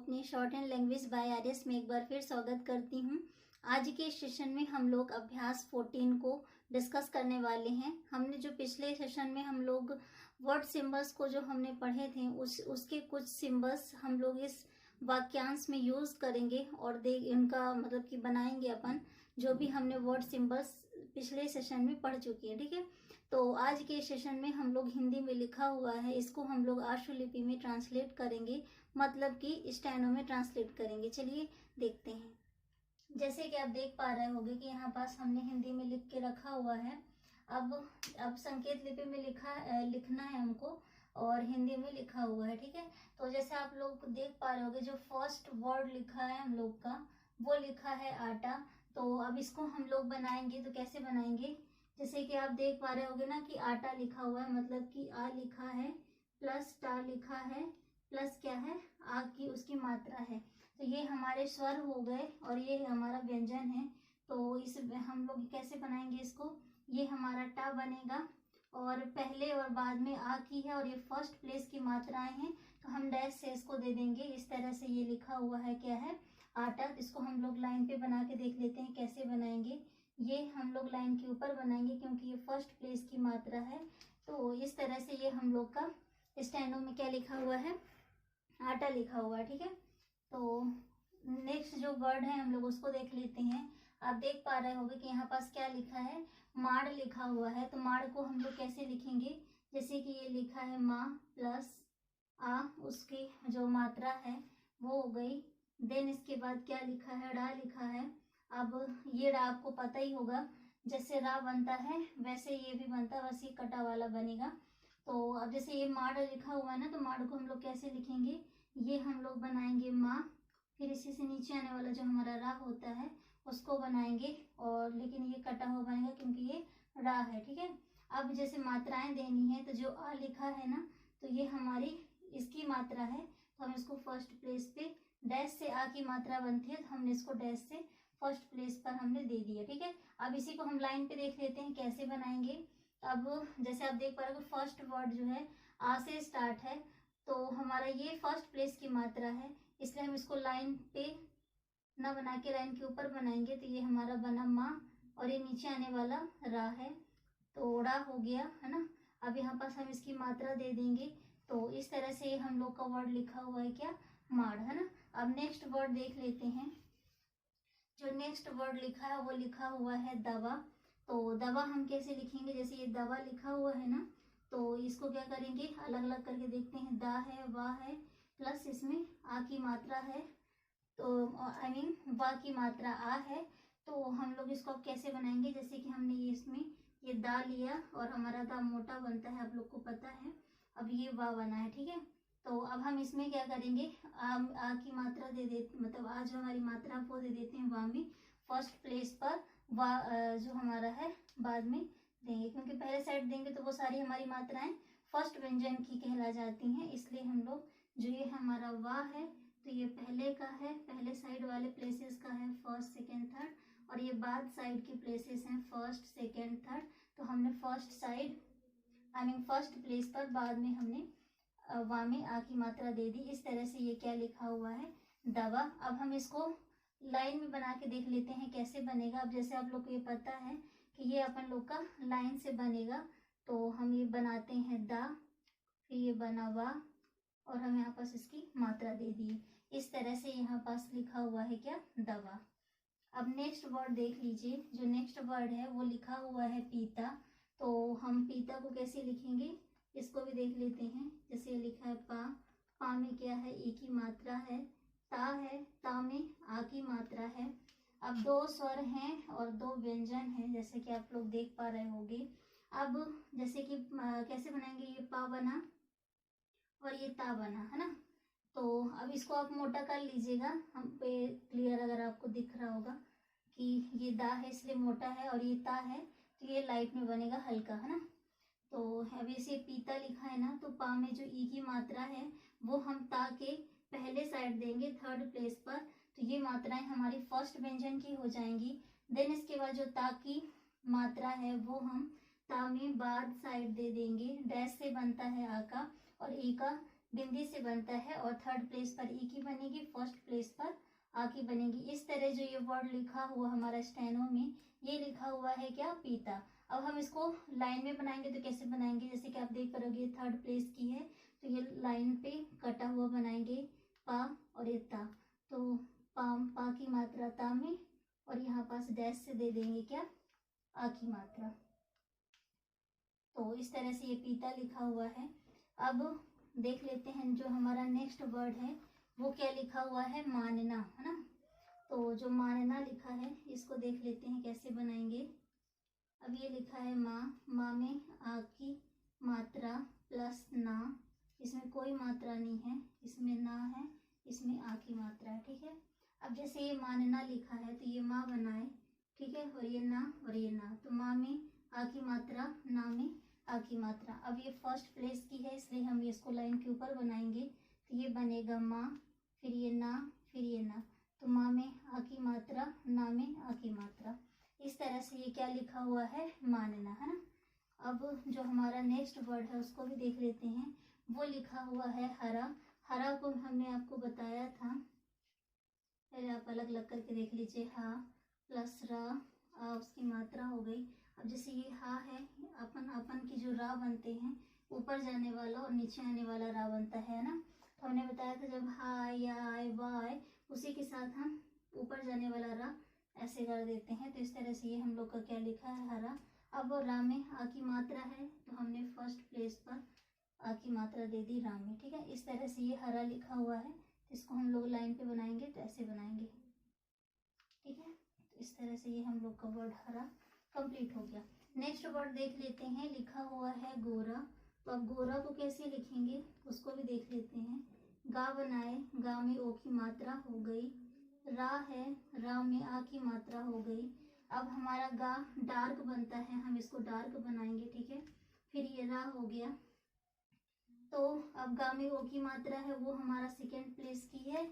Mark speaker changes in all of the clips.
Speaker 1: अपनी short and language by आर्यस में एक बार फिर स्वागत करती हूँ। आज के सेशन में हम लोग अभ्यास 14 को डिस्कस करने वाले हैं। हमने जो पिछले सेशन में हम लोग वर्ड सिंबल्स को जो हमने पढ़े थे उसके कुछ सिंबल्स हम लोग इस वाक्यांश में यूज करेंगे और उनका मतलब कि बनाएंगे अपन, जो भी हमने वर्ड सिंबल्स पिछले सेशन में पढ़ चुकी है। ठीक है, तो आज के सेशन में हम लोग हिंदी में लिखा हुआ है इसको हम लोग आशुलिपि में ट्रांसलेट करेंगे, मतलब कि स्टेनो में ट्रांसलेट करेंगे। चलिए देखते हैं। जैसे कि आप देख पा रहे होंगे कि यहाँ पास हमने हिंदी में लिख के रखा हुआ है। अब संकेत लिपि में लिखना है हमको और हिंदी में लिखा हुआ है। ठीक है, तो जैसे आप लोग देख पा रहे होंगे जो फर्स्ट वर्ड लिखा है हम लोग का वो लिखा है आटा। तो अब इसको हम लोग बनाएंगे, तो कैसे बनाएंगे, जैसे कि आप देख पा रहे होगे ना कि आटा लिखा हुआ है, मतलब कि आ लिखा है प्लस टा लिखा है प्लस क्या है आ की उसकी मात्रा है। तो ये हमारे स्वर हो गए और ये हमारा व्यंजन है। तो इस हम लोग कैसे बनाएंगे इसको, ये हमारा टा बनेगा और पहले और बाद में आ की है और ये फर्स्ट प्लेस की मात्राएं हैं, तो हम डैश से इसको दे देंगे। इस तरह से ये लिखा हुआ है क्या है आटा। इसको हम लोग लाइन पे बना के देख लेते हैं कैसे बनाएंगे। ये हम लोग लाइन के ऊपर बनाएंगे क्योंकि ये फर्स्ट प्लेस की मात्रा है। तो इस तरह से ये हम लोग का स्टेनो में क्या लिखा हुआ है, आटा लिखा हुआ है। ठीक है, तो नेक्स्ट जो वर्ड है हम लोग उसको देख लेते हैं। आप देख पा रहे होंगे कि यहाँ पास क्या लिखा है, माड़ लिखा हुआ है। तो माड़ को हम लोग कैसे लिखेंगे, जैसे कि ये लिखा है माँ प्लस आ, उसकी जो मात्रा है वो हो गई। देन इसके बाद क्या लिखा है, ड़ा लिखा है। अब ये रा आपको पता ही होगा, जैसे रा बनता है वैसे ये भी बनता है, बस ये कटा वाला बनेगा। तो अब जैसे ये माड़ लिखा हुआ है ना, तो माड़ को हम लोग कैसे लिखेंगे, ये हम लोग बनाएंगे माँ, फिर इसी से नीचे आने वाला जो हमारा रा होता है उसको बनाएंगे, और लेकिन ये कटा हुआ बनेगा क्योंकि ये रा है। ठीक है, अब जैसे मात्राएं देनी है, तो जो आ लिखा है ना, तो ये हमारी इसकी मात्रा है, तो हम इसको फर्स्ट प्लेस पे डैश से आ की मात्रा बनती है, तो हमने इसको डैश से फर्स्ट प्लेस पर हमने दे दिया। ठीक है, अब इसी को हम लाइन पे देख लेते हैं कैसे बनाएंगे। अब जैसे आप देख पा रहे हो फर्स्ट वर्ड जो है आ से स्टार्ट है, तो हमारा ये फर्स्ट प्लेस की मात्रा है, इसलिए हम इसको लाइन पे ना बना के लाइन के ऊपर बनाएंगे। तो ये हमारा बना माँ और ये नीचे आने वाला रा है, तो रा हो गया है ना। अब यहाँ पास हम इसकी मात्रा दे देंगे, तो इस तरह से हम लोग का वर्ड लिखा हुआ है क्या, माड़, है ना। अब नेक्स्ट वर्ड देख लेते हैं। जो नेक्स्ट वर्ड लिखा है वो लिखा हुआ है दवा। तो दवा हम कैसे लिखेंगे, जैसे ये दवा लिखा हुआ है ना, तो इसको क्या करेंगे, अलग अलग करके देखते हैं। दा है, वा है, प्लस इसमें आ की मात्रा है, तो आई मीन वा की मात्रा आ है। तो हम लोग इसको अब कैसे बनाएंगे, जैसे कि हमने ये इसमें ये दा लिया और हमारा दा मोटा बनता है, आप लोग को पता है। अब ये वा बना है। ठीक है, तो अब हम इसमें क्या करेंगे, आ की मात्रा दे देते, मतलब आ जो हमारी मात्रा वो दे देते हैं वा में फर्स्ट प्लेस पर, वा जो हमारा है बाद में देंगे, क्योंकि पहले साइड देंगे तो वो सारी हमारी मात्राएं फर्स्ट व्यंजन की कहला जाती हैं। इसलिए हम लोग जो ये हमारा वा है, तो ये पहले का है, पहले साइड वाले प्लेसेस का है फर्स्ट सेकेंड थर्ड, और ये बाद साइड के प्लेसेस हैं फर्स्ट सेकेंड थर्ड। तो हमने first side I mean first place पर बाद में हमने वा में आ की मात्रा दे दी। इस तरह से ये क्या लिखा हुआ है, दवा। अब हम इसको लाइन में बना के देख लेते हैं कैसे बनेगा। अब जैसे आप लोग को ये पता है कि ये अपन लोग का लाइन से बनेगा, तो हम ये बनाते हैं दा, फिर ये बना वा और हम यहाँ पास इसकी मात्रा दे दी। इस तरह से यहाँ पास लिखा हुआ है क्या, दवा। अब नेक्स्ट वर्ड देख लीजिए। जो नेक्स्ट वर्ड है वो लिखा हुआ है पीता। तो हम पीता को कैसे लिखेंगे, इसको भी देख लेते हैं। जैसे ये लिखा है पा, पा में क्या है, ई की मात्रा है। ता है, ता में आ की मात्रा है। अब दो स्वर हैं और दो व्यंजन हैं, जैसे कि आप लोग देख पा रहे होंगे। अब जैसे कि कैसे बनाएंगे, ये पा बना और ये ता बना, है ना। तो अब इसको आप मोटा कर लीजिएगा, हम पे क्लियर अगर आपको दिख रहा होगा कि ये दा है इसलिए मोटा है और ये ता है तो ये लाइट में बनेगा हल्का, है ना। तो अब इसे पीता लिखा है ना, तो पा में जो ई की मात्रा है वो हम ता के पहले साइड देंगे थर्ड प्लेस पर, तो ये मात्राएं हमारी फर्स्ट व्यंजन की हो जाएंगी। देन इसके बाद जो ता की मात्रा है वो हम ता में बाद साइड दे देंगे, डैश से बनता है आ का, और ई का बिंदी से बनता है और थर्ड प्लेस पर ई की बनेगी, फर्स्ट प्लेस पर आ की बनेगी। इस तरह जो ये वर्ड लिखा हुआ हमारा स्टेनो में, ये लिखा हुआ है क्या, पीता। अब हम इसको लाइन में बनाएंगे तो कैसे बनाएंगे, जैसे कि आप देख पा रहे थर्ड प्लेस की है तो ये लाइन पे कटा हुआ बनाएंगे, पा और ये ता। तो पा की मात्रा ता में और यहाँ पास डैश से दे देंगे क्या, आ की मात्रा। तो इस तरह से ये पीता लिखा हुआ है। अब देख लेते हैं जो हमारा नेक्स्ट वर्ड है वो क्या लिखा हुआ है, मानना, है ना। तो जो मानना लिखा है इसको देख लेते हैं कैसे बनाएंगे। अब ये लिखा है माँ में आ की मात्रा प्लस ना, इसमें कोई मात्रा नहीं है, इसमें ना है, इसमें आ की मात्रा है, ठीक है। अब जैसे ये मानना लिखा है तो ये माँ बनाए, ठीक है, और ये ना और ये ना, तो माँ में आ की मात्रा, ना में आ की मात्रा। अब ये फर्स्ट प्लेस की है इसलिए हम इसको लाइन के ऊपर बनाएंगे, तो ये बनेगा माँ, फिर ये ना, फिर ये ना, तो माँ में आ की मात्रा, ना में आ की मात्रा। इस तरह से ये क्या लिखा हुआ है, मानना, है ना। अब जो हमारा नेक्स्ट वर्ड है उसको भी देख लेते हैं। वो लिखा हुआ है हरा। हरा को हमने आपको बताया था, पहले आप अलग अलग करके देख लीजिए। हा प्लस रा, आ उसकी मात्रा हो गई। अब जैसे ये हा है, अपन अपन की जो रा बनते हैं, ऊपर जाने वाला और नीचे आने वाला रा बनता है ना। तो हमने बताया था जब हा या आए वाय, उसी के साथ हम ऊपर जाने वाला रा ऐसे कर देते हैं। तो इस तरह से ये हम लोग का क्या लिखा है, हरा। अब रा में आ की मात्रा है तो हमने फर्स्ट प्लेस पर आ की मात्रा दे दी रा में, ठीक है। इस तरह से ये हरा लिखा हुआ है, इसको हम लोग लाइन पे बनाएंगे तो ऐसे बनाएंगे, ठीक है। तो इस तरह से ये हम लोग का वर्ड हरा कंप्लीट हो गया। नेक्स्ट वर्ड देख लेते हैं, लिखा हुआ है गोरा। तो अब गोरा को कैसे लिखेंगे उसको भी देख लेते हैं। गा बनाए, गा में ओ की मात्रा हो गई, रा है, रा में आ की मात्रा हो गई। अब हमारा गा डार्क बनता है, हम इसको डार्क बनाएंगे, ठीक है। फिर ये रा हो गया, तो अब गा में ओ की मात्रा है वो हमारा सेकेंड प्लेस की है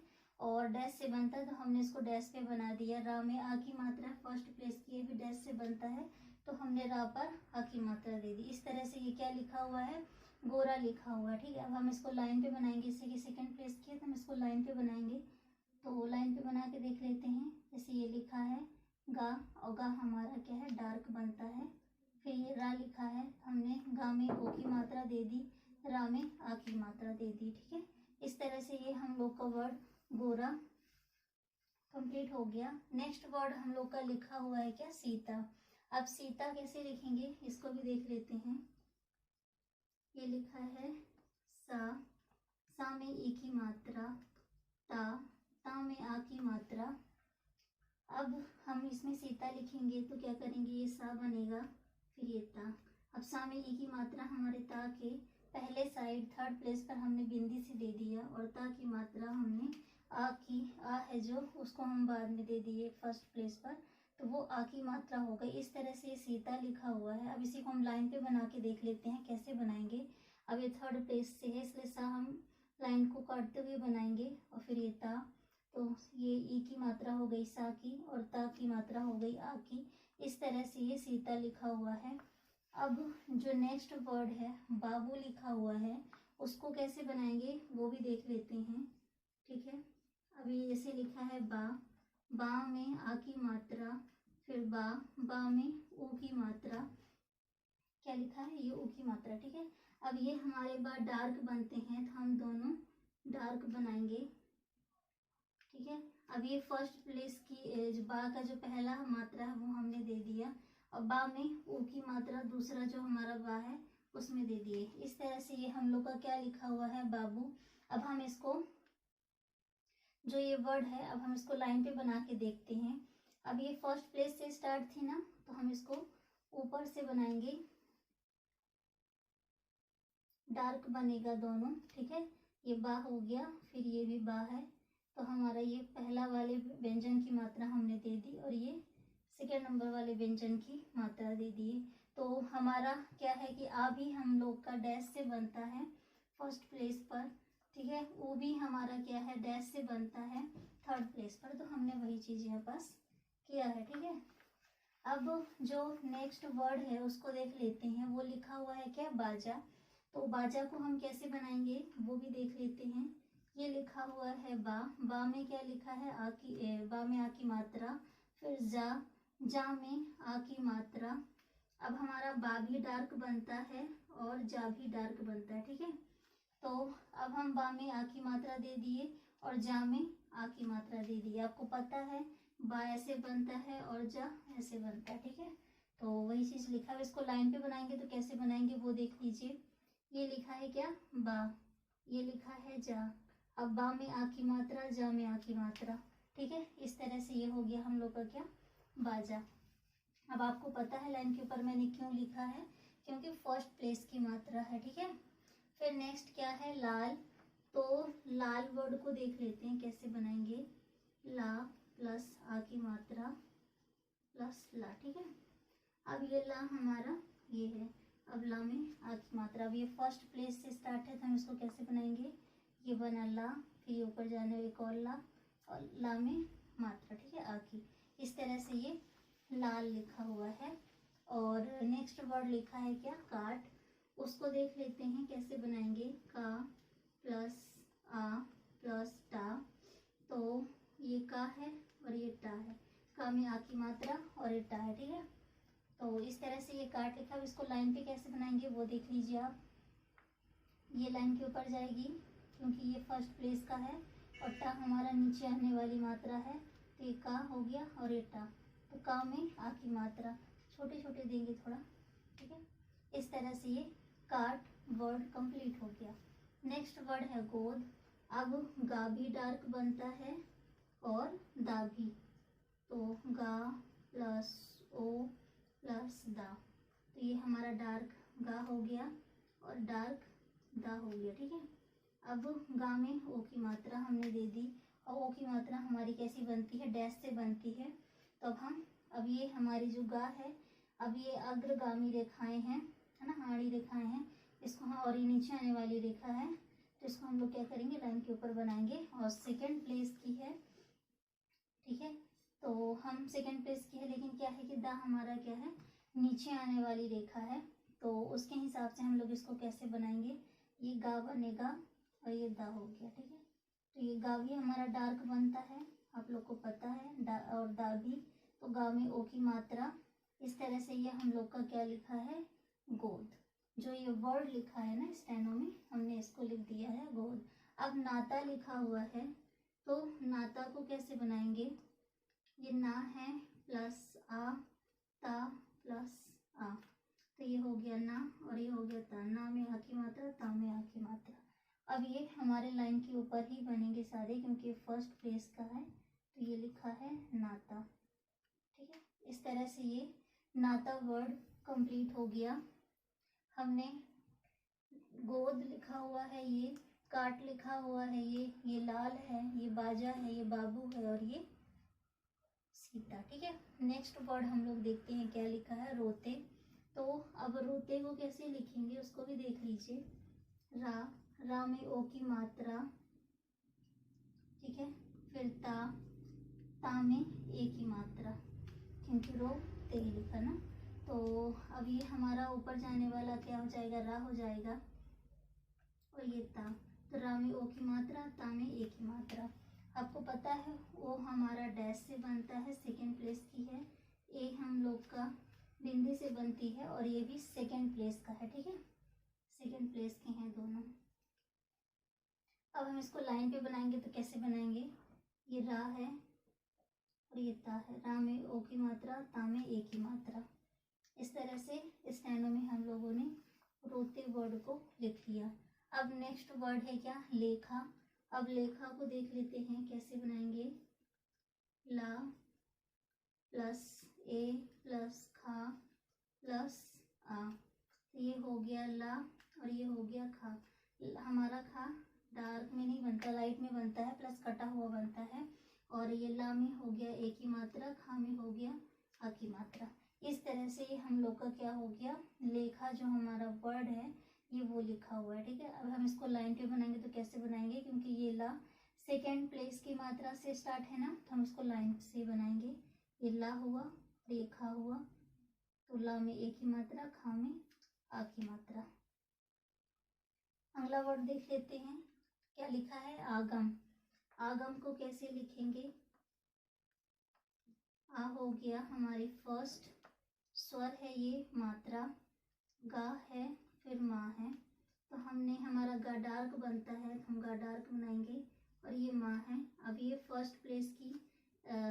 Speaker 1: और डैश से बनता है तो हमने इसको डैश पे बना दिया। रा में आ की मात्रा फर्स्ट प्लेस की है, भी डैश से बनता है तो हमने रा पर आ की मात्रा दे दी। इस तरह से ये क्या लिखा हुआ है, गोरा लिखा हुआ है, ठीक है। अब हम इसको लाइन पे बनाएंगे, इससे कि सेकेंड प्लेस की है तो हम इसको लाइन पे बनाएंगे। तो लाइन पे बना के देख लेते हैं। जैसे ये लिखा है गा, और गा हमारा क्या है, डार्क बनता है। फिर ये रा लिखा है, हमने गा में ओ की मात्रा दे दी, रा में आ की मात्रा दे दी, ठीक है। इस तरह से ये हम लोग का वर्ड गोरा कंप्लीट हो गया। नेक्स्ट वर्ड हम लोग का लिखा हुआ है क्या, सीता। अब सीता कैसे लिखेंगे इसको भी देख लेते हैं। ये लिखा है सा में ई की मात्रा, ता में आ की मात्रा। अब हम इसमें सीता लिखेंगे तो क्या करेंगे, ये सा बनेगा, फिर ये ता। अब सा में ई की मात्रा हमारे ता के पहले साइड थर्ड प्लेस पर हमने बिंदी से दे दिया और ता की मात्रा हमने आ की, आ है जो उसको हम बाद में दे दिए फर्स्ट प्लेस पर, तो वो आ की मात्रा हो गई। इस तरह से ये सीता लिखा हुआ है। अब इसी को हम लाइन पे बना के देख लेते हैं कैसे बनाएंगे। अब ये थर्ड प्लेस से है इसलिए सा हम लाइन को काटते हुए बनाएंगे और फिर ये ता, तो ये ई की मात्रा हो गई सा की और ता की मात्रा हो गई आ की। इस तरह से ये सीता लिखा हुआ है। अब जो नेक्स्ट वर्ड है बाबू लिखा हुआ है, उसको कैसे बनाएंगे वो भी देख लेते हैं, ठीक है। अभी जैसे लिखा है बा में आ की मात्रा, फिर बा में ओ की मात्रा, क्या लिखा है, ये ओ की मात्रा, ठीक है। अब ये हमारे बा डार्क बनते हैं तो हम दोनों डार्क बनाएंगे, ठीक है। अब ये फर्स्ट प्लेस की जो बा का जो पहला मात्रा है वो हमने दे दिया और बा में ओ की मात्रा दूसरा जो हमारा बा है उसमें दे दिए। इस तरह से ये हम लोग का क्या लिखा हुआ है, बाबू। अब हम इसको जो ये वर्ड है अब हम इसको लाइन पे बना के देखते हैं। अब ये फर्स्ट प्लेस से स्टार्ट थी ना तो हम इसको ऊपर से बनाएंगे, डार्क बनेगा दोनों, ठीक है। ये बा हो गया, फिर ये भी बा है, तो हमारा ये पहला वाले व्यंजन की मात्रा हमने दे दी और ये सेकेंड नंबर वाले व्यंजन की मात्रा दे दी। तो हमारा क्या है कि आ भी हम लोग का डैश से बनता है फर्स्ट प्लेस पर, ठीक है। वो भी हमारा क्या है, डैश से बनता है थर्ड प्लेस पर, तो हमने वही चीज़ यहाँ पास किया है, ठीक है। अब जो नेक्स्ट वर्ड है उसको देख लेते हैं। वो लिखा हुआ है क्या, बाजा। तो बाजा को हम कैसे बनाएंगे वो भी देख लेते हैं। ये लिखा हुआ है बा, बा में क्या लिखा है बा में आ की मात्रा, फिर जा में आ की मात्रा। अब हमारा बा भी डार्क बनता है और जा भी डार्क बनता है, ठीक है। तो अब हम बा में आ की मात्रा दे दिए और जा में आ की मात्रा दे दिए। आपको पता है बा ऐसे बनता है और जा ऐसे बनता है, ठीक है। तो वही चीज लिखा है, इसको लाइन पे बनाएंगे तो कैसे बनाएंगे वो देख लीजिए। ये लिखा है क्या बा, ये लिखा है जा। अब बा में आ की मात्रा, जा में आ की मात्रा, ठीक है। इस तरह से ये हो गया हम लोग का क्या बाजा। अब आपको पता है लाइन के ऊपर मैंने क्यों लिखा है, क्योंकि फर्स्ट प्लेस की मात्रा है, ठीक है। फिर नेक्स्ट क्या है लाल। तो लाल वर्ड को देख लेते हैं कैसे बनाएंगे। ला प्लस आ की मात्रा प्लस ला, ठीक है। अब ये ला हमारा ये है, अब ला में आ की मात्रा। अब ये फर्स्ट प्लेस से स्टार्ट है तो हम इसको कैसे बनाएंगे, ये बना ला, फिर ऊपर जाने एक और ला और ला में मात्रा, ठीक है, आ की। इस तरह से ये लाल लिखा हुआ है। और नेक्स्ट वर्ड लिखा है क्या काट, उसको देख लेते हैं कैसे बनाएंगे। का प्लस आ प्लस टा, तो ये का है और ये टा है, का में आ की मात्रा और ये टा है, ठीक है। तो इस तरह से ये काट लिखा है। इसको लाइन पे कैसे बनाएंगे वो देख लीजिए आप। ये लाइन के ऊपर जाएगी क्योंकि ये फर्स्ट प्लेस का है और टा हमारा नीचे आने वाली मात्रा है, तो ये का हो गया और ये टा, तो का में आ की मात्रा छोटे छोटे देंगे थोड़ा, ठीक है। इस तरह से ये काट वर्ड कंप्लीट हो गया। नेक्स्ट वर्ड है गोद। अब गा भी डार्क बनता है और दा भी, तो गा प्लस ओ प्लस दा, तो ये हमारा डार्क गा हो गया और डार्क दा हो गया, ठीक है। अब गा में ओ की मात्रा हमने दे दी और ओ की मात्रा हमारी कैसी बनती है, डैश से बनती है। तो अब ये हमारी जो गा है, अब ये अग्रगामी रेखाएं हैं, है ना, आड़ी रेखाएं हैं, इसको हम, और ये नीचे आने वाली रेखा है, तो इसको हम लोग क्या करेंगे लाइन के ऊपर बनाएंगे। और सेकेंड प्लेस की है, ठीक है। तो हम सेकेंड प्लेस की है, लेकिन क्या है कि दा हमारा क्या है नीचे आने वाली रेखा है, तो उसके हिसाब से हम लोग इसको कैसे बनाएंगे। ये गा बनेगा और ये दा हो गया, ठीक है। तो ये गा भी हमारा डार्क बनता है, आप लोग को पता है, और दा भी। तो गा में ओ की मात्रा। इस तरह से ये हम लोग का क्या लिखा है गोद। जो ये वर्ड लिखा है ना स्टेनो में, हमने इसको लिख दिया है गोद। अब नाता लिखा हुआ है, तो नाता को कैसे बनाएंगे। ये ना है प्लस आ, ता प्लस आ, तो ये हो गया ना और ये हो गया ता। ना में आ की मात्रा, ता में आ की मात्रा। अब ये हमारे लाइन के ऊपर ही बनेंगे सारे, क्योंकि फर्स्ट प्लेस का है, तो ये लिखा है नाता, ठीक है। इस तरह से ये नाता वर्ड कंप्लीट हो गया। हमने गोद लिखा हुआ है, ये काट लिखा हुआ है, ये लाल है, ये बाजा है, ये बाबू है और ये सीता, ठीक है। नेक्स्ट वर्ड हम लोग देखते हैं क्या लिखा है रोते। तो अब रोते को कैसे लिखेंगे उसको भी देख लीजिए। रा में ओ की मात्रा, ठीक है। फिर ता में ए की मात्रा, क्योंकि रो ते लिखा ना। तो अब ये हमारा ऊपर जाने वाला क्या हो जाएगा, रा हो जाएगा और ये ता। तो रा में ओ की मात्रा, ता में ए की मात्रा। आपको पता है ओ हमारा डैश से बनता है, सेकेंड प्लेस की है। ए हम लोग का बिंदी से बनती है और ये भी सेकेंड प्लेस का है, ठीक है। सेकेंड प्लेस के हैं दोनों। अब हम इसको लाइन पे बनाएंगे तो कैसे बनाएंगे। ये रा है और ये ता है, रा में ओ की मात्रा, ता में ए की मात्रा। इस तरह से स्टेनो में हम लोगों ने रोते वर्ड को लिख लिया। अब नेक्स्ट वर्ड है क्या लेखा। अब लेखा को देख लेते हैं कैसे बनाएंगे। ला प्लस ए प्लस खा प्लस आ, तो ये हो गया ला और ये हो गया खा। हमारा खा डार्क में नहीं बनता, लाइट में बनता है, प्लस कटा हुआ बनता है। और ये ला में हो गया ए की मात्रा, खा में हो गया आ की मात्रा। इस तरह से ये हम लोग का क्या हो गया लेखा, जो हमारा वर्ड है ये वो लिखा हुआ है, ठीक है। अब हम इसको लाइन पे बनाएंगे तो कैसे बनाएंगे, क्योंकि ये ला सेकेंड प्लेस की मात्रा से स्टार्ट है ना, तो हम इसको लाइन से बनाएंगे। ये ला हुआ और ये खा हुआ, तो ला में ए की मात्रा, खा में आ की मात्रा। अगला वर्ड देख लेते हैं, क्या लिखा है, आगम। आगम को कैसे लिखेंगे, आ हो गया हमारी फर्स्ट, स्वर है ये, मात्रा, गा है, फिर माँ है, तो हमने हमारा गा डार्क बनता है तो हम गा डार्क बनाएंगे, और ये माँ है। अब ये फर्स्ट प्लेस की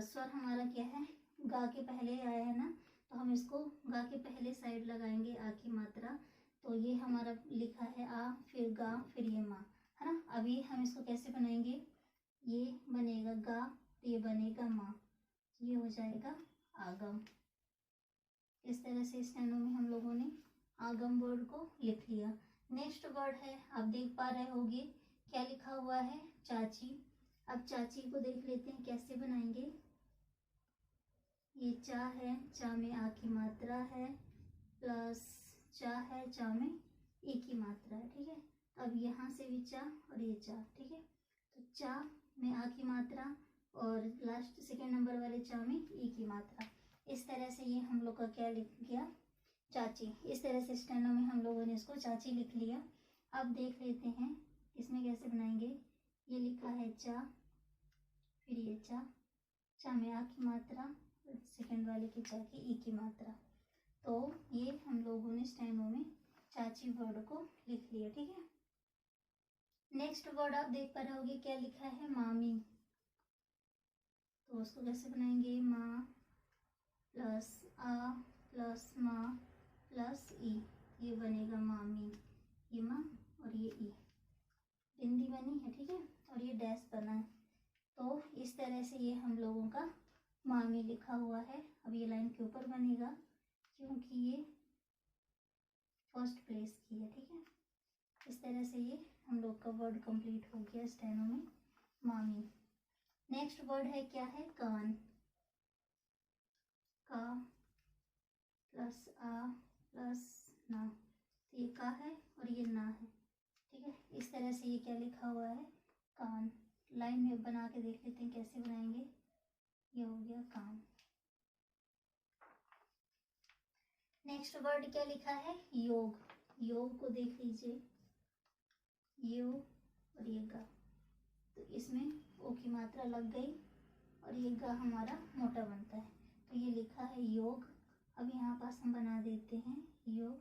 Speaker 1: स्वर हमारा क्या है, गा के पहले आया है ना, तो हम इसको गा के पहले साइड लगाएंगे, आ की मात्रा, तो ये हमारा लिखा है आ, फिर गा, फिर ये माँ, है ना। अभी हम इसको कैसे बनाएंगे, ये बनेगा गा, तो ये बनेगा माँ, ये हो जाएगा आगम। इस तरह से स्टेनो में हम लोगों ने आगम वर्ड को लिख लिया। नेक्स्ट वर्ड है, आप देख पा रहे होंगे क्या लिखा हुआ है, चाची। अब चाची को देख लेते हैं कैसे बनाएंगे। ये चा है, चा में आ की मात्रा है, प्लस चा है, चा में ई की मात्रा है, ठीक है। अब यहाँ से भी चा और ये चा, ठीक है। तो चा में आ की मात्रा और लास्ट सेकेंड नंबर वाले चा में ई की मात्रा। इस तरह से ये हम लोग का क्या लिख गया, चाची। इस तरह से स्टेनो में हम लोगों ने इसको चाची लिख लिया। अब देख लेते हैं इसमें कैसे बनाएंगे। ये लिखा है चा, फिर ये चा, चा में आ की मात्रा, सेकेंड वाले की चा की ई की मात्रा। तो ये हम लोगों ने स्टेनो में चाची वर्ड को लिख लिया, ठीक है। नेक्स्ट वर्ड आप देख पा रहे होगे क्या लिखा है, मामी। तो उसको कैसे बनाएंगे, माँ प्लस आ प्लस माँ प्लस ई, ये बनेगा मामी, ये माँ और ये ई, बिंदी बनी है, ठीक है, और ये डैश बना है। तो इस तरह से ये हम लोगों का मामी लिखा हुआ है। अब ये लाइन के ऊपर बनेगा क्योंकि ये फर्स्ट प्लेस की है, ठीक है। इस तरह से ये हम लोग का वर्ड कंप्लीट हो गया स्टेनो में, मामी। नेक्स्ट वर्ड है क्या है, कान। का प्लस आ प्लस ना, तो ये का है और ये ना है, ठीक है। इस तरह से ये क्या लिखा हुआ है, कान। लाइन में बना के देख लेते हैं कैसे बनाएंगे। ये हो गया कान। नेक्स्ट वर्ड क्या लिखा है, योग। योग को देख लीजिए, यू और ये गा, तो इसमें ओ की मात्रा लग गई और ये गा हमारा मोटा बनता है, तो ये लिखा है योग। अब यहाँ पास हम बना देते हैं योग,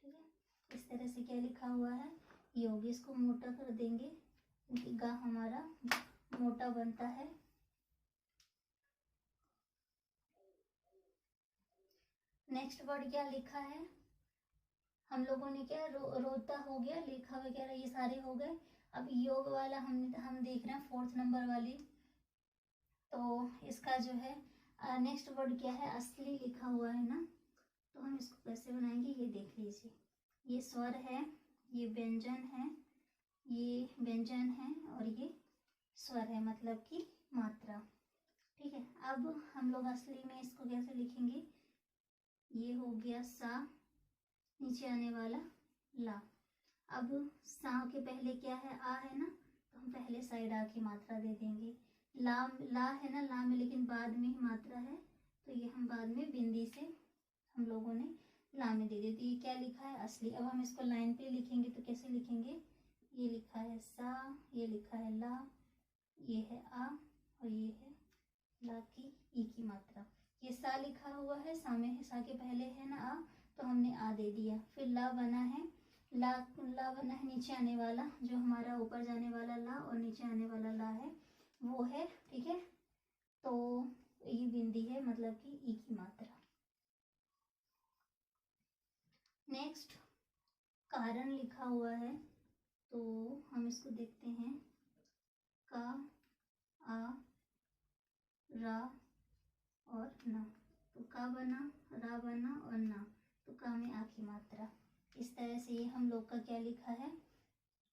Speaker 1: ठीक है। इस तरह से क्या लिखा हुआ है, योग। इसको मोटा कर देंगे क्योंकि गा हमारा मोटा बनता है। नेक्स्ट वर्ड क्या लिखा है, हम लोगों ने क्या रोता हो गया, लेखा वगैरह ये सारे हो गए। अब योग वाला हम देख रहे हैं फोर्थ नंबर वाली, तो इसका जो है नेक्स्ट वर्ड क्या है, असली लिखा हुआ है ना, तो हम इसको कैसे बनाएंगे ये देख लीजिए। ये स्वर है, ये व्यंजन है, ये व्यंजन है और ये स्वर है, मतलब कि मात्रा, ठीक है। अब हम लोग असली में इसको कैसे लिखेंगे, ये हो गया सा, नीचे आने वाला ला। अब सा के पहले क्या है, आ है ना, तो हम पहले साइड आ की मात्रा दे देंगे। ला है ना, ला में लेकिन बाद में ही मात्रा है, तो ये हम बाद में बिंदी से हम लोगों ने ला में दे दी, तो ये क्या लिखा है, असली। अब हम इसको लाइन पे लिखेंगे तो कैसे लिखेंगे, ये लिखा है सा, ये लिखा है ला, ये है आ और ये है ला की ई की मात्रा। ये सा लिखा हुआ है, सा में है, सा के पहले है ना आ, तो हमने आ दे दिया। फिर ला बना है, ला बना है नीचे आने वाला, जो हमारा ऊपर जाने वाला ला और नीचे आने वाला ला है वो है, ठीक है। तो ये बिंदी है, मतलब कि ई की मात्रा। नेक्स्ट कारण लिखा हुआ है, तो हम इसको देखते हैं, का, आ, रा और ना, तो का बना, रा बना और ना, तो का में आ की मात्रा। इस तरह से ये हम लोग का क्या लिखा है,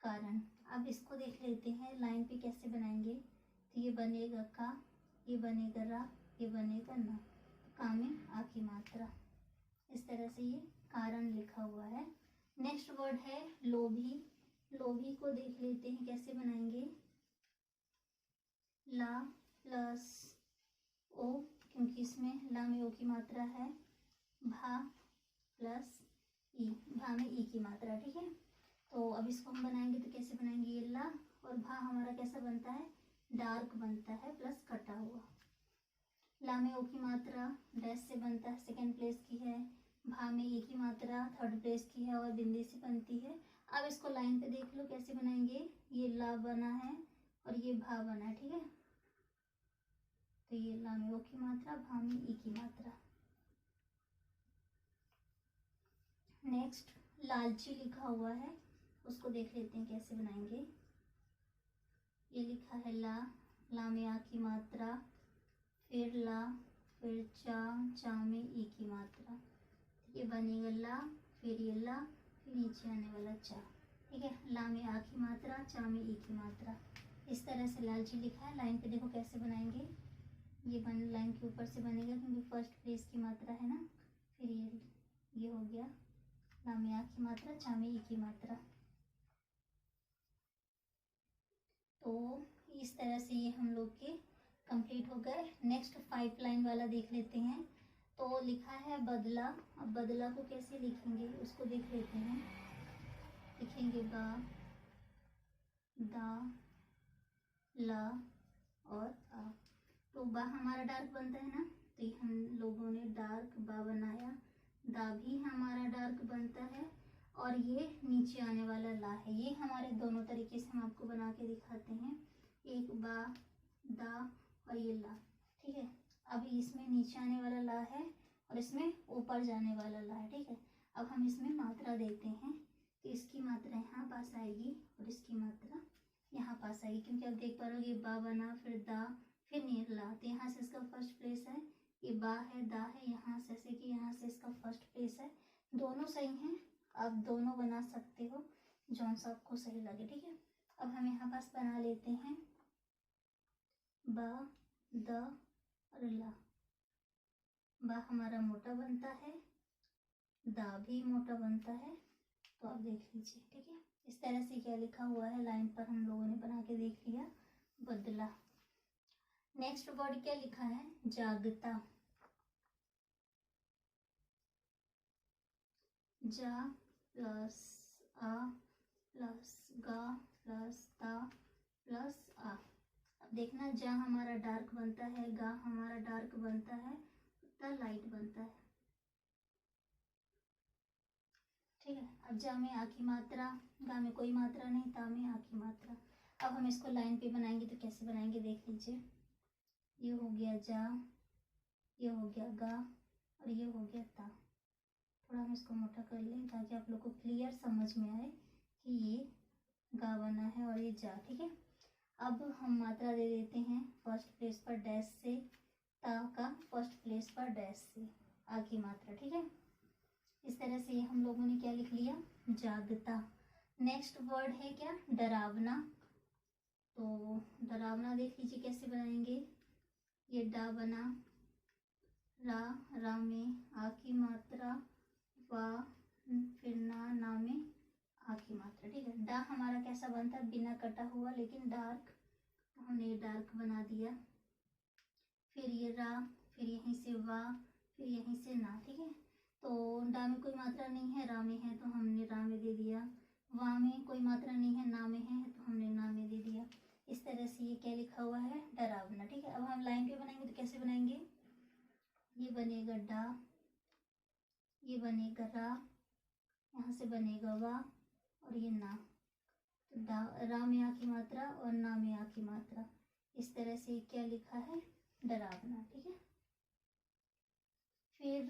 Speaker 1: कारण। अब इसको देख लेते हैं लाइन पे कैसे बनाएंगे, तो ये बनेगा का, ये बनेगा रा, ये बनेगा ना, तो का में आ की मात्रा। इस तरह से ये कारण लिखा हुआ है। नेक्स्ट वर्ड है लोभी। लोभी को देख लेते हैं कैसे बनाएंगे, ला प्लस ओ, क्योंकि इसमें ला में ओ की मात्रा है, भा प्लस ई, भा में ई की मात्रा, ठीक है। तो अब इसको हम बनाएंगे तो कैसे बनाएंगे, ये ला और भा हमारा कैसा बनता है, डार्क बनता है प्लस कटा हुआ। ला में ओ की मात्रा डैश से बनता है, सेकेंड प्लेस की है। भा में ए की मात्रा थर्ड प्लेस की है और बिंदी से बनती है। अब इसको लाइन पे देख लो कैसे बनाएंगे, ये ला बना है और ये भा बना है, ठीक है। तो ये ला में ओ की मात्रा, भा में ई की मात्रा। नेक्स्ट लालची लिखा हुआ है, उसको देख लेते हैं कैसे बनाएंगे। ये लिखा है ला, ला में आ की मात्रा, फिर ला, फिर चा, चा में ई की मात्रा। ये बनेगा ला, फिर ये ला, फिर नीचे आने वाला चा, ठीक है। ला में आ की मात्रा, चा में ई की मात्रा। इस तरह से लालची लिखा है। लाइन पे देखो कैसे बनाएंगे, ये बन लाइन के ऊपर से बनेगा क्योंकि फर्स्ट प्लेस की मात्रा है ना। फिर ये हो गया ला में आ की मात्रा, चा में ई की मात्रा। तो इस तरह से ये हम लोग के कंप्लीट हो गए। नेक्स्ट 5 लाइन वाला देख लेते हैं। तो लिखा है बदला। अब बदला को कैसे लिखेंगे उसको देख लेते हैं। लिखेंगे बा, दा, ला और आ। तो बा हमारा डार्क बनता है ना, तो ये हम लोगों ने डार्क बा बनाया। दा भी हमारा डार्क बनता है और ये नीचे आने वाला ला है। ये हमारे दोनों तरीके से हम आपको बना के दिखाते हैं, एक बा, दा और ये ला, ठीक है। अब इसमें नीचे आने वाला ला है और इसमें ऊपर जाने वाला ला है, ठीक है। अब हम इसमें मात्रा देते हैं, तो इसकी मात्रा यहाँ पास आएगी और इसकी मात्रा यहाँ पास आएगी, क्योंकि अब देख पा रहे हो ये बा बना, फिर दा, फिर ला। तो यहाँ से इसका फर्स्ट प्लेस है, ये बा है, दा है, यहाँ से ऐसे कि यहाँ से इसका फर्स्ट प्लेस है। दोनों सही हैं, आप दोनों बना सकते हो जौन सा आपको सही लगे, ठीक है। अब हम यहाँ पास बना लेते हैं बा, द और ला। बा हमारा मोटा बनता है, दा भी मोटा बनता है। तो आप देख लीजिए, ठीक है। इस तरह से क्या लिखा हुआ है लाइन पर हम लोगों ने बना के देख लिया, बदला। नेक्स्ट वर्ड क्या लिखा है, जागता। जा प्लस आ प्लस गा प्लस ता प्लस आ। अब देखना, जा हमारा डार्क बनता है, गा हमारा डार्क बनता है, ता लाइट बनता है, ठीक है। अब जा में आ की मात्रा, गा में कोई मात्रा नहीं, ता में आ की मात्रा। अब हम इसको लाइन पे बनाएंगे तो कैसे बनाएंगे देख लीजिए। ये हो गया जा, ये हो गया गा और ये हो गया ता। थोड़ा हम इसको मोटा कर लें ताकि आप लोग को क्लियर समझ में आए कि ये गा बना है और ये जा, ठीक है। अब हम मात्रा दे देते हैं फर्स्ट प्लेस पर डैश से, ता का फर्स्ट प्लेस पर डैश से आ की मात्रा, ठीक है। इस तरह से हम लोगों ने क्या लिख लिया, जागता। नेक्स्ट वर्ड है क्या, डरावना। तो डरावना देख लीजिए कैसे बनाएंगे। ये डा बना, रा, रा में आ की मात्रा, वा, फिर ना, ना में आ की मात्रा, ठीक है। डा हमारा कैसा बनता है, बिना कटा हुआ लेकिन डार्क, तो हमने ये डार्क बना दिया। फिर ये रा, फिर यहीं से वा, फिर यहीं से ना, ठीक है। तो डा में कोई मात्रा नहीं है, रा में है तो हमने रा में दे दिया। वा में कोई मात्रा नहीं है, ना में है तो हमने ना में दे दिया। इस तरह से ये क्या लिखा हुआ है, डरावना, ठीक है। अब हम लाइन पे बनाएंगे तो कैसे बनाएंगे, ये बनेगा डा, ये बनेगा रा, यहाँ से बनेगा वा और ये ना। तो डा, रा में आ की मात्रा और ना में आ की मात्रा। इस तरह से क्या लिखा है, डरावना, ठीक है। फिर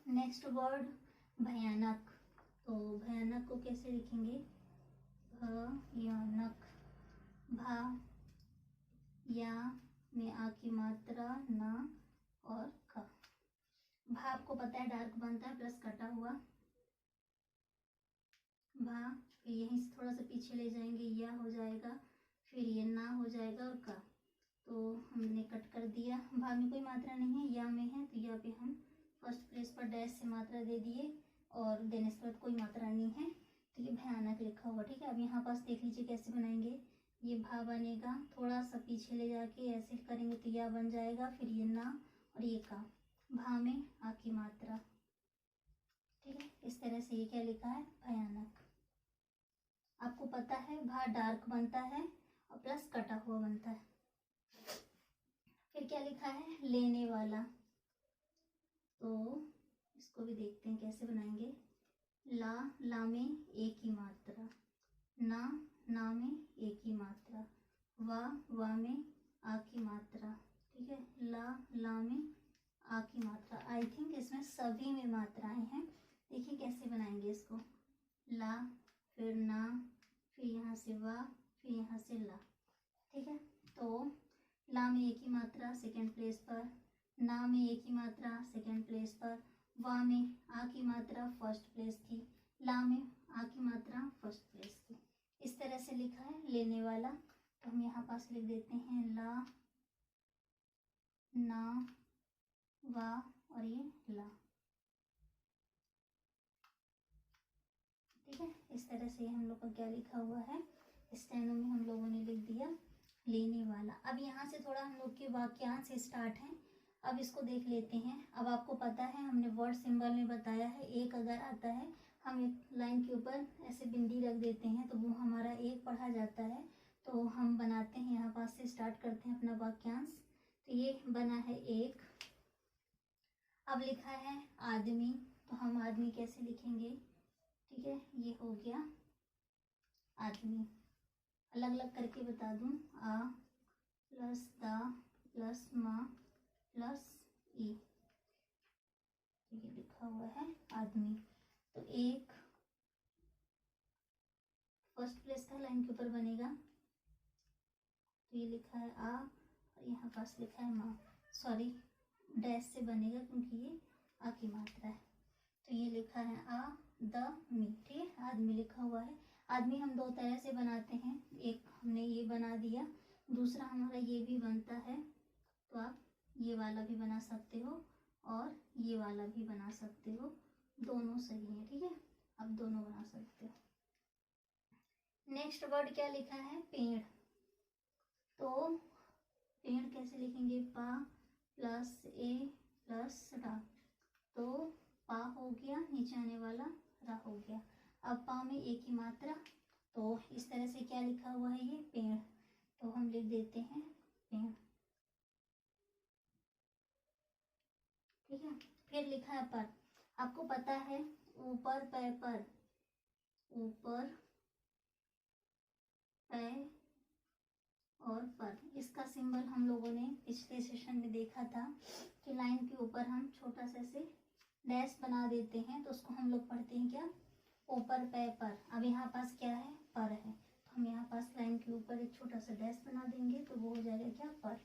Speaker 1: नेक्स्ट वर्ड भयानक। तो भयानक को कैसे लिखेंगे, भयानक। भा, या में आ की मात्रा, ना और का। भा आपको पता है डार्क बनता है प्लस कटा हुआ, भा, फिर यहीं से थोड़ा सा पीछे ले जाएंगे, या हो जाएगा, फिर ये ना हो जाएगा और का। तो हमने कट कर दिया। भा में कोई मात्रा नहीं है, या में है, तो या पे हम फर्स्ट प्लेस पर डैश से मात्रा दे दिए और देने के बाद कोई मात्रा नहीं है, तो ये भयानक लिखा हुआ, ठीक है। अब यहाँ पास देख लीजिए कैसे बनाएंगे। ये भा बनेगा, थोड़ा सा पीछे ले जाके ऐसे करेंगे तो या बन जाएगा, फिर ये ना और ये का। भा में आ की मात्रा, ठीक है। इस तरह से ये क्या लिखा है, भयानक। आपको पता है भा डार्क बनता है और प्लस कटा हुआ बनता है। फिर क्या लिखा है, लेने वाला। तो इसको भी देखते हैं कैसे बनाएंगे। ला में एक ही मात्रा, ना में एक ही मात्रा, वा में आ की मात्रा, ठीक है। ला में आ की मात्रा। आई थिंक इसमें सभी में मात्राएं हैं। देखिए कैसे बनाएंगे इसको। ला, फिर ना, फिर यहाँ से वा, फिर यहाँ से ला, ठीक है। तो ला में एक ही मात्रा सेकेंड प्लेस पर, ना में एक ही मात्रा सेकेंड प्लेस पर, वा में आ की मात्रा फर्स्ट प्लेस थी, ला में आ की मात्रा फर्स्ट प्लेस थी। इस तरह से लिखा है लेने वाला। तो हम यहाँ पास लिख देते हैं ला, ना, वा और ये ला, ठीक है। इस तरह से हम लोग का क्या लिखा हुआ है, स्टेनो में हम लोगों ने लिख दिया लेने वाला। अब यहाँ से थोड़ा हम लोग के वाक्यांश स्टार्ट हैं। अब इसको देख लेते हैं। अब आपको पता है हमने वर्ड सिंबल में बताया है, एक अगर आता है हम एक लाइन के ऊपर ऐसे बिंदी रख देते हैं तो वो हमारा एक पढ़ा जाता है। तो हम बनाते हैं, यहाँ पास से स्टार्ट करते हैं अपना वाक्यांश। तो ये बना है एक। अब लिखा है आदमी, तो हम आदमी कैसे लिखेंगे, ठीक है। ये हो गया आदमी। अलग अलग करके बता दूं, आ प्लस दा प्लस मा प्लस ई, ये लिखा हुआ है आदमी। तो एक फर्स्ट प्लेस का लाइन के ऊपर बनेगा, तो ये लिखा है आ और यहाँ पास लिखा है माँ, सॉरी डैश से बनेगा क्योंकि ये आ की मात्रा है। तो ये लिखा है आ द मी, ठीक है। आदमी लिखा हुआ है। आदमी हम दो तरह से बनाते हैं, एक हमने ये बना दिया, दूसरा हमारा ये भी बनता है। तो आप ये वाला भी बना सकते हो और ये वाला भी बना सकते हो, दोनों सही है, ठीक है। आप दोनों बना सकते हो। नेक्स्ट वर्ड क्या लिखा है, पेड़। तो पेड़ कैसे लिखेंगे, पा प्लस ए प्लस रा। तो पा हो गया, नीचे आने वाला रा हो गया। अब पा में एक ही मात्रा, तो इस तरह से क्या लिखा हुआ है, ये पेड़। तो हम लिख देते हैं पेड़, ठीक है। फिर लिखा है पर। आपको पता है ऊपर पै पर, ऊपर पै और पर, इसका सिंबल हम लोगों ने पिछले सेशन में देखा था कि लाइन के ऊपर हम छोटा सा से डैश बना देते हैं, तो उसको हम लोग पढ़ते हैं क्या, ऊपर पै पर। अब यहाँ पास क्या है, पर है, तो हम यहाँ पास लाइन के ऊपर एक छोटा सा डैश बना देंगे तो वो हो जाएगा क्या, पर,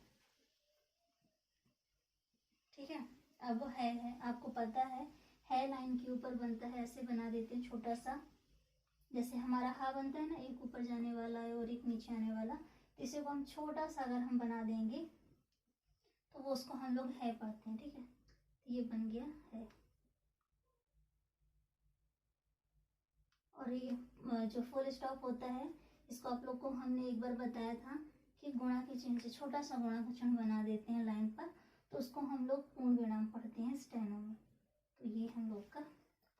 Speaker 1: ठीक है। अब है आपको पता है लाइन के ऊपर बनता है, ऐसे बना देते हैं छोटा सा, जैसे हमारा हा बनता है ना, एक ऊपर जाने वाला है और एक नीचे आने वाला। इसे को हम छोटा सा अगर हम बना देंगे तो वो उसको हम लोग है पढ़ते हैं, ठीक है। तो ये बन गया है। और ये जो फुल स्टॉप होता है, इसको आप लोग को हमने एक बार बताया था कि गुणा के चिन्ह से छोटा सा गुणा का चिन्ह बना देते हैं लाइन पर, तो उसको हम लोग पूर्ण विराम पढ़ते हैं स्टेनो में। तो ये हम लोग का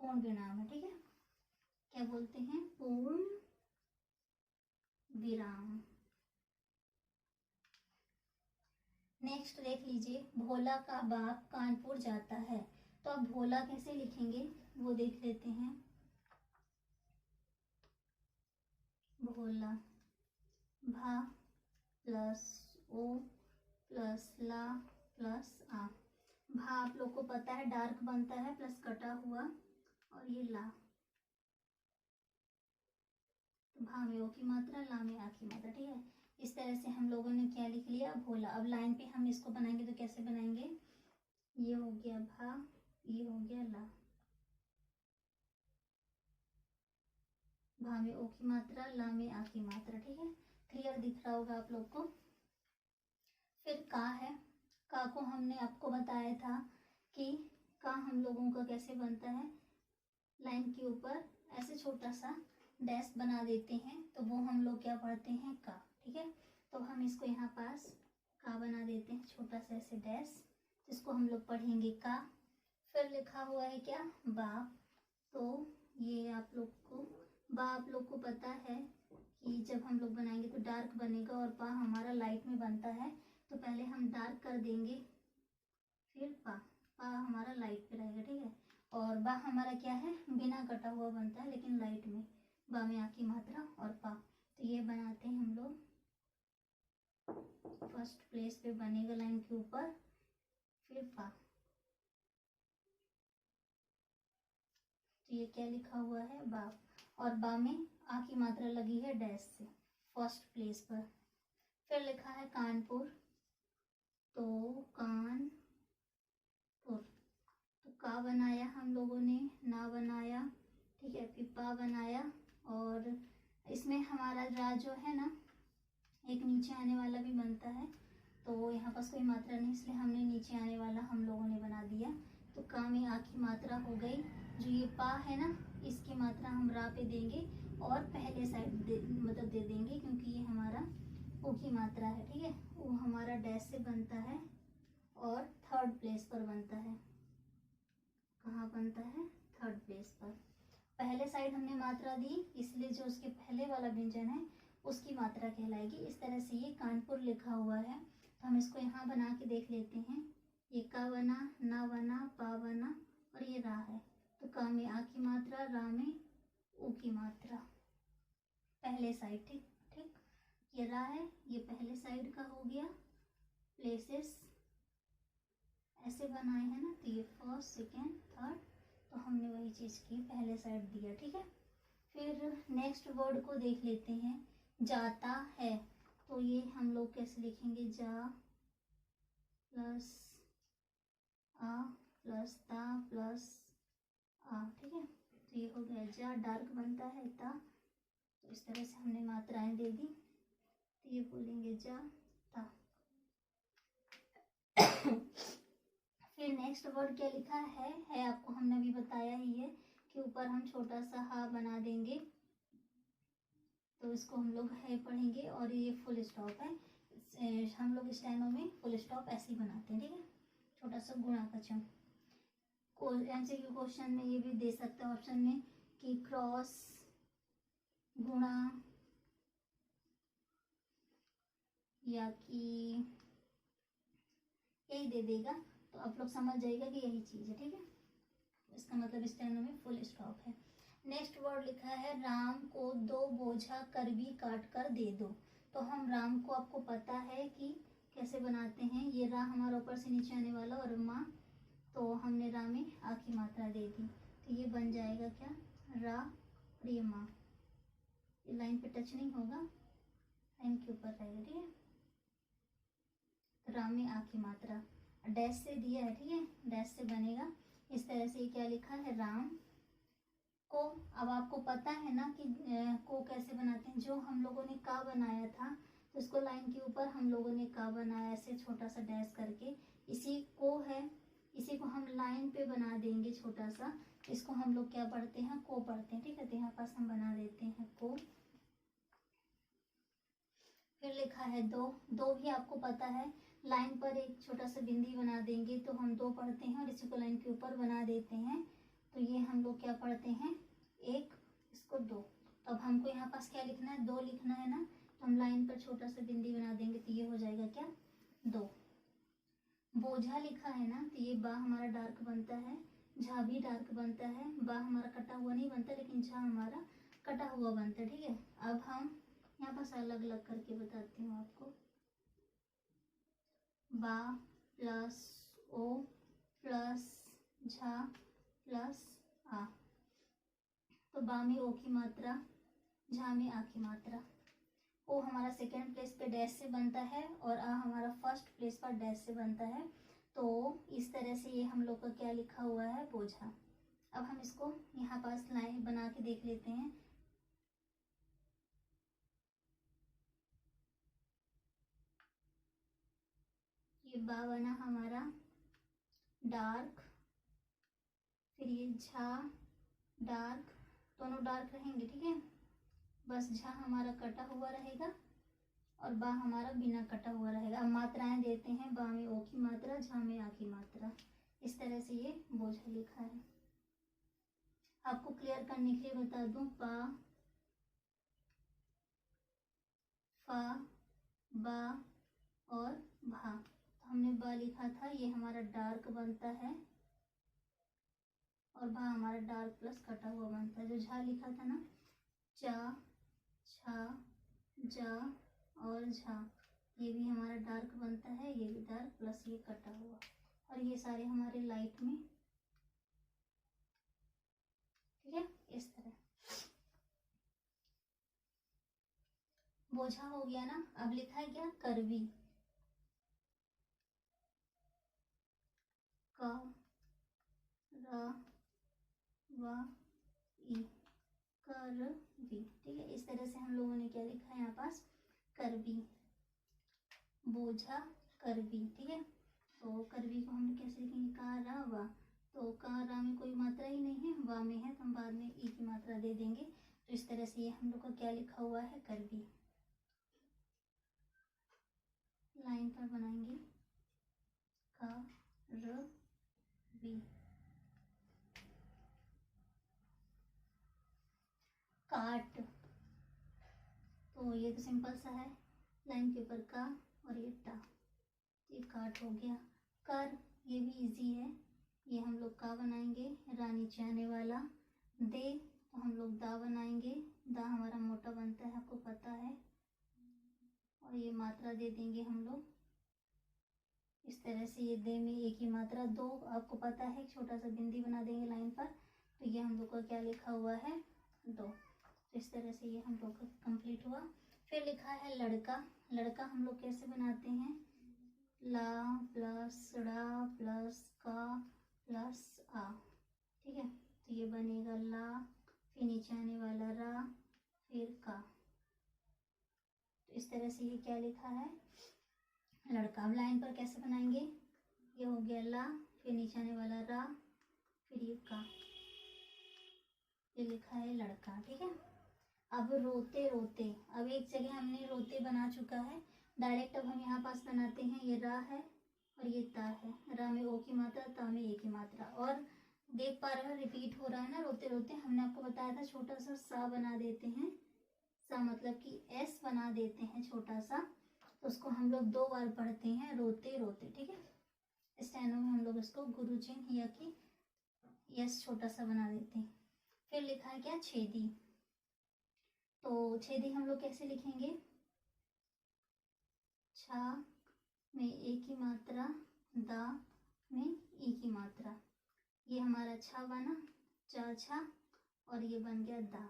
Speaker 1: पूर्ण विराम है, ठीक है। क्या बोलते हैं, पूर्ण विराम। नेक्स्ट देख लीजिए, भोला का बाप कानपुर जाता है। तो अब भोला कैसे लिखेंगे वो देख लेते हैं। भोला, भा प्लस ओ प्लस ला प्लस आ। भा आप लोग को पता है डार्क बनता है प्लस कटा हुआ, और ये ला, तो भा में ओ की मात्रा, ला में आ की मात्रा, ठीक है। इस तरह से हम लोगों ने क्या लिख लिया, भोला। अब लाइन पे हम इसको बनाएंगे तो कैसे बनाएंगे, ये हो गया भा, ये हो गया ला, भा में ओ की मात्रा, ला में आ की मात्रा, ठीक है। क्लियर दिख रहा होगा आप लोग को। फिर का है, का को हमने आपको बताया था कि का हम लोगों का कैसे बनता है, लाइन के ऊपर ऐसे छोटा सा डैश बना देते हैं तो वो हम लोग क्या पढ़ते हैं, का, ठीक है। तो हम इसको यहाँ पास का बना देते हैं छोटा सा ऐसे डैश, जिसको हम लोग पढ़ेंगे का। फिर लिखा हुआ है क्या, बाप, तो ये आप लोग को बा आप लोग को पता है कि जब हम लोग बनाएंगे तो डार्क बनेगा और पा हमारा लाइट में बनता है। तो पहले हम डार्क कर देंगे, फिर पा हमारा लाइट पे रहेगा, ठीक है। और बा हमारा क्या है, बिना कटा हुआ बनता है लेकिन लाइट में, बा में आ की मात्रा और पा। तो ये बनाते हैं हम लोग। फर्स्ट प्लेस पे बनेगा लाइन के ऊपर, फिर पा। तो ये क्या लिखा हुआ है, बा। और बा में आ की मात्रा लगी है डैश से फर्स्ट प्लेस पर। फिर लिखा है कानपुर, तो कानपुर। तो का बनाया हम लोगों ने, ना बनाया, ठीक है। फिर पा बनाया और इसमें हमारा रा जो है ना, एक नीचे आने वाला भी बनता है। तो यहाँ पास कोई मात्रा नहीं, इसलिए हमने नीचे आने वाला हम लोगों ने बना दिया। तो का में आ की मात्रा हो गई। जो ये पा है ना, इसकी मात्रा हम रा पे देंगे और पहले साइड मतलब दे देंगे, क्योंकि ये हमारा ओ की मात्रा है, ठीक है। वो हमारा डैश से बनता है और थर्ड प्लेस पर बनता है। कहाँ बनता है, थर्ड प्लेस पर। पहले साइड हमने मात्रा दी, इसलिए जो उसके पहले वाला व्यंजन है उसकी मात्रा कहलाएगी। इस तरह से ये कानपुर लिखा हुआ है। तो हम इसको यहाँ बना के देख लेते हैं। ये का बना, ना बना, पा बना और ये रा है। तो का में आ की मात्रा, रा में ऊ की मात्रा, पहले साइड, ठीक ठीक। ये रा है, ये पहले साइड का हो गया। प्लेसेस ऐसे बनाए हैं ना, तो ये फर्स्ट, सेकेंड, थर्ड। तो हमने वही चीज़ की, पहले साइड दिया, ठीक है। फिर नेक्स्ट वर्ड को देख लेते हैं, जाता है। तो ये हम लोग कैसे लिखेंगे, जा प्लस आ प्लस ता प्लस आ, ठीक है। तो ये हो गया जा। डार्क बनता है ता, तो इस तरह से हमने मात्राएं दे दी। तो ये बोलेंगे जा ता। फिर नेक्स्ट वर्ड क्या लिखा है आपको हमने अभी बताया ही है कि ऊपर हम छोटा सा हा बना देंगे। तो इसको हम लोग है पढ़ेंगे। और ये फुल स्टॉप है। हम लोग स्टेनो में फुल स्टॉप ऐसे ही बनाते हैं, ठीक है। छोटा सा गुणा का चिन्ह। एमसीक्यू क्वेश्चन में ये भी दे सकता है ऑप्शन में कि क्रॉस, गुणा, या कि यही दे देगा। तो आप लोग समझ जाइएगा कि यही चीज़ है, ठीक है। इसका मतलब स्टेनो में फुल स्टॉप है। नेक्स्ट वर्ड लिखा है, राम को 2 बोझा करबी काट कर दे दो। तो हम राम को, आपको पता है कि कैसे बनाते हैं। ये रा हमारा ऊपर से नीचे आने वाला और माँ, तो हमने रा में आ की मात्रा दे दी। तो ये बन जाएगा क्या, रा और ये माँ। ये लाइन पे टच नहीं होगा, लाइन के ऊपर रहेगा, ठीक है। तो रा में आ की मात्रा डैश से दिया है, ठीक है, डैश से बनेगा। इस तरह से क्या लिखा है, राम को। अब आपको पता है ना कि को कैसे बनाते हैं। जो हम लोगों ने का बनाया था, तो इसको लाइन के ऊपर हम लोगों ने का बनाया ऐसे छोटा सा डैश करके। इसी को है, इसी को हम लाइन पे बना देंगे छोटा सा। इसको हम लोग क्या पढ़ते हैं, को पढ़ते हैं, ठीक है। तो यहाँ पास हम बना देते हैं को। फिर लिखा है दो। दो भी आपको पता है, लाइन पर एक छोटा सा बिंदी बना देंगे तो हम दो पढ़ते हैं, और इसी को लाइन के ऊपर बना देते हैं। तो ये हम लोग क्या पढ़ते हैं, एक, इसको दो। तो अब हमको यहाँ पास क्या लिखना है, दो लिखना है ना। तो हम लाइन पर छोटा सा बिंदी बना देंगे, तो ये हो जाएगा क्या, दो। बोझा लिखा है ना, तो ये बा हमारा डार्क बनता है, झा भी डार्क बनता है। बा हमारा कटा हुआ नहीं बनता, लेकिन झा हमारा कटा हुआ बनता है, ठीक है। अब हम यहाँ पास अलग अलग करके बताती हूँ आपको। बा प्लस ओ प्लस झा प्लस आ। तो बा में ओ की मात्रा, झा में आ की मात्रा। ओ हमारा सेकेंड प्लेस पे डैश से बनता है और आ हमारा फर्स्ट प्लेस पर डैश से बनता है। तो इस तरह से ये हम लोग का क्या लिखा हुआ है, बोझा। अब हम इसको यहाँ पास लाइन बना के देख लेते हैं। ये बा बना हमारा डार्क, फिर ये झा डार्क, दोनों डार्क रहेंगे, ठीक है। बस झा हमारा कटा हुआ रहेगा और बा हमारा बिना कटा हुआ रहेगा। अब मात्राएं देते हैं, बा में ओ की मात्रा, झा में आ की मात्रा। इस तरह से ये बोझा लिखा है। आपको क्लियर करने के लिए बता दूं, पा, फा, बा और भा। तो हमने बा लिखा था, ये हमारा डार्क बनता है, और भा हमारा डार्क प्लस कटा हुआ बनता है। जो झा लिखा था ना, चा, छा, जा और झा, ये भी हमारा डार्क बनता है, ये भी डार्क प्लस ये कटा हुआ, और ये सारे हमारे लाइट में, ठीक है, इस तरह। बोझा हो गया ना। अब लिखा है क्या, करवी, का, रा, वा, ई, करवी। ठीक है, इस तरह से हम लोगों ने क्या लिखा है यहाँ पास, करवी, बोझा, करवी। ठीक है, तो करवी को हम कैसे लिखेंगे, का, रा, वा। तो का, रा में कोई मात्रा ही नहीं है, वा में है, तो हम बाद में ई की मात्रा दे देंगे। तो इस तरह से ये हम लोग का क्या लिखा हुआ है, करवी। लाइन पर बनाएंगे, का, र, वी। काट, तो ये तो सिंपल सा है, लाइन के ऊपर का और ये टा, ये काट हो गया। कर, ये भी इजी है, ये हम लोग का बनाएंगे, रा नीचे आने वाला। दे, तो हम लोग दा बनाएंगे, दा हमारा मोटा बनता है, आपको पता है, और ये मात्रा दे देंगे हम लोग इस तरह से। ये दे में एक ही मात्रा, दो आपको पता है, छोटा सा बिंदी बना देंगे लाइन पर, तो ये हम लोग का क्या लिखा हुआ है, दो। तो इस तरह से ये हम लोग का कंप्लीट हुआ। फिर लिखा है लड़का। लड़का हम लोग कैसे बनाते हैं, ला प्लस ड़ा प्लस का प्लस आ। ठीक है, तो ये बनेगा ला, फिर नीचे आने वाला रा, फिर का। तो इस तरह से ये क्या लिखा है, लड़का। अब लाइन पर कैसे बनाएंगे, ये हो गया ला, फिर नीचे आने वाला रा, फिर ये का, ये लिखा है लड़का। ठीक है, अब रोते रोते, अब एक जगह हमने रोते बना चुका है, डायरेक्ट अब हम यहाँ पास बनाते हैं, ये रा है और ये ता है, रा में ओ की मात्रा, ता में ए की मात्रा। और देख पा रहे हो रिपीट हो रहा है ना, रोते रोते। हमने आपको बताया था छोटा सा सा बना देते हैं, सा मतलब कि एस बना देते हैं छोटा सा, तो उसको हम लोग 2 बार पढ़ते हैं, रोते रोते। ठीक है, स्टेनो में हम लोग इसको गुरु चिन्ह या कि यस छोटा सा बना देते हैं। फिर लिखा है क्या, छेदी। तो छेदी हम लोग कैसे लिखेंगे, छा में ए की मात्रा, दा में ई की मात्रा। ये हमारा छा बना, चा छा, और ये बन गया दा।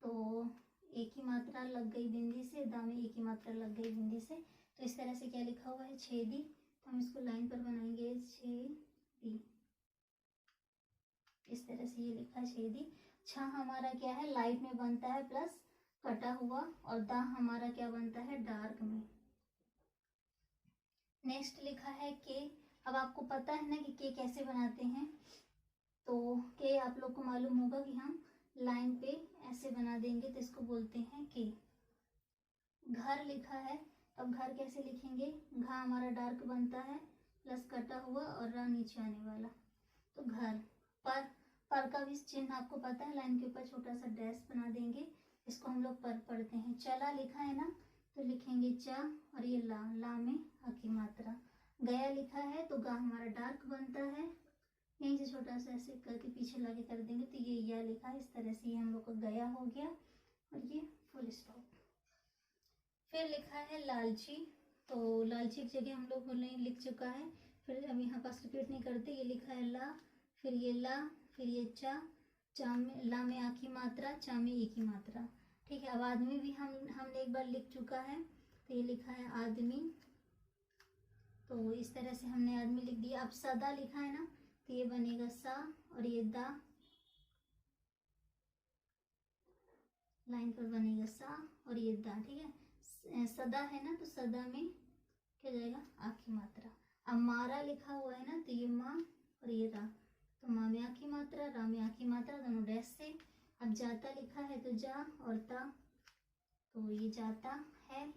Speaker 1: तो एक ही मात्रा लग गई बिंदी से, दा में एक ही मात्रा लग गई बिंदी से। तो इस तरह से क्या लिखा हुआ है, छेदी। तो हम इसको लाइन पर बनाएंगे, छेदी। इस तरह से ये लिखा है छेदी। छा हमारा क्या है, लाइट में बनता है प्लस कटा हुआ, और दा हमारा क्या बनता है, डार्क में। नेक्स्ट लिखा है के। अब आपको पता है ना कि के कैसे बनाते हैं, तो के आप लोग को मालूम होगा कि हम लाइन पे ऐसे बना देंगे, तो इसको बोलते हैं के। घर लिखा है, अब घर कैसे लिखेंगे, घा हमारा डार्क बनता है प्लस कटा हुआ और रा नीचे आने वाला, तो घर। पर का भी चिन्ह आपको पता है, लाइन के ऊपर छोटा सा डैश बना देंगे, इसको हम लोग पर पढ़ते हैं। चला लिखा है ना, तो लिखेंगे चा, और ये ला, ला में आ की मात्रा। गया लिखा है, तो गा हमारा डार्क बनता है, यहीं से छोटा सा ऐसे करके पीछे लाके कर देंगे, तो ये या लिखा है। इस तरह से ये हम लोग का गया हो गया, और ये फुल स्टॉप। फिर लिखा है लालची। तो लालची एक जगह हम लोग ने लिख चुका है, फिर हम यहाँ पास रिपीट नहीं करते। ये लिखा है ला, फिर ये ला, फिर ये चा में, ला में आ की मात्रा, चा में ए की मात्रा। ठीक है, अब आदमी भी हमने एक बार लिख चुका है, तो ये लिखा है आदमी। तो इस तरह से हमने आदमी लिख दिया। अब सदा लिखा है ना, तो ये बनेगा सा, और ये दा, लाइन पर बनेगा सा और ये दा। ठीक है, सदा है ना, तो सदा में क्या जाएगा, आ की मात्रा। अब मारा लिखा हुआ है ना, तो ये माँ और ये रा, तो माँ में आ की मात्रा, रा में आ की मात्रा, दोनों डैश से। अब जाता लिखा है, तो जा और ता, तो ये जाता है,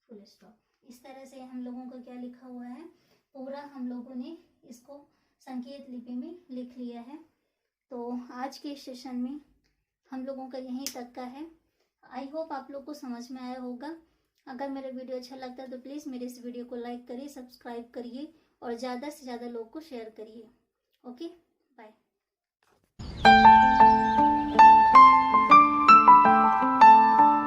Speaker 1: फुल स्टॉप। इस तरह से हम लोगों का क्या लिखा हुआ है, पूरा हम लोगों ने इसको संकेत लिपि में लिख लिया है। आज के सेशन में हम लोगों का यहीं तक का है। आई होप आप लोग को समझ में आया होगा। अगर मेरा वीडियो अच्छा लगता है तो प्लीज़ मेरे इस वीडियो को लाइक करिए, सब्सक्राइब करिए और ज़्यादा से ज़्यादा लोग को शेयर करिए। ओके।